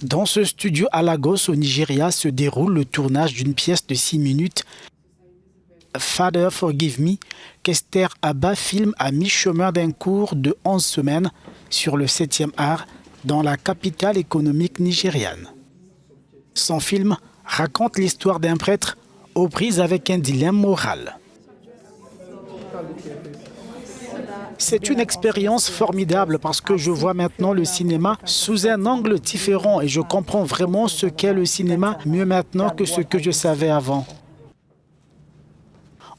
Dans ce studio à Lagos, au Nigeria, se déroule le tournage d'une pièce de 6 minutes, Father Forgive Me, qu'Esther Abba filme à mi-chemin d'un cours de 11 semaines sur le 7e art dans la capitale économique nigériane. Son film raconte l'histoire d'un prêtre aux prises avec un dilemme moral. C'est une expérience formidable parce que je vois maintenant le cinéma sous un angle différent et je comprends vraiment ce qu'est le cinéma mieux maintenant que ce que je savais avant.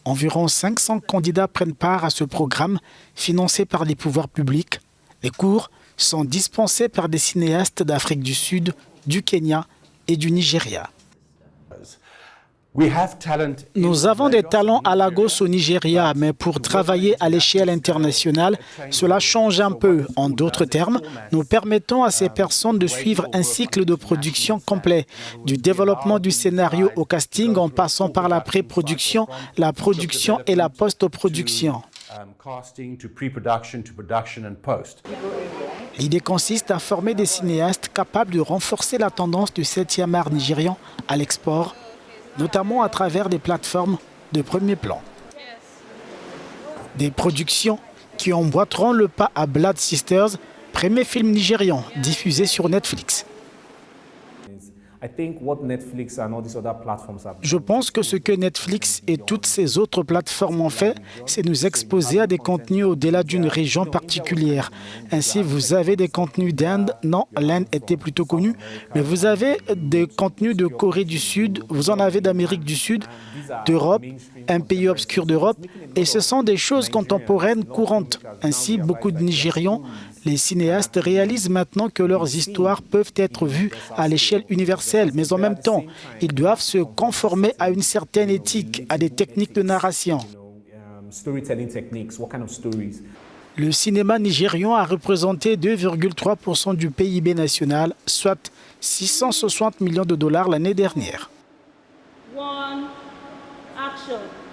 Environ 500 candidats prennent part à ce programme financé par les pouvoirs publics. Les cours sont dispensés par des cinéastes d'Afrique du Sud, du Kenya et du Nigeria. Nous avons des talents à Lagos au Nigeria, mais pour travailler à l'échelle internationale, cela change un peu. En d'autres termes, nous permettons à ces personnes de suivre un cycle de production complet, du développement du scénario au casting en passant par la pré-production, la production et la post-production. L'idée consiste à former des cinéastes capables de renforcer la tendance du 7e art nigérian à l'export, notamment à travers des plateformes de premier plan. Des productions qui emboîteront le pas à Blood Sisters, premier film nigérian diffusé sur Netflix. Je pense que ce que Netflix et toutes ces autres plateformes ont fait, c'est nous exposer à des contenus au-delà d'une région particulière. Ainsi, vous avez des contenus d'Inde. Non, l'Inde était plutôt connue. Mais vous avez des contenus de Corée du Sud, vous en avez d'Amérique du Sud, d'Europe, un pays obscur d'Europe. Et ce sont des choses contemporaines courantes. Ainsi, beaucoup de Nigérians, les cinéastes réalisent maintenant que leurs histoires peuvent être vues à l'échelle universelle, mais en même temps, ils doivent se conformer à une certaine éthique, à des techniques de narration. Le cinéma nigérian a représenté 2,3% du PIB national, soit 660 millions de dollars l'année dernière. One, action.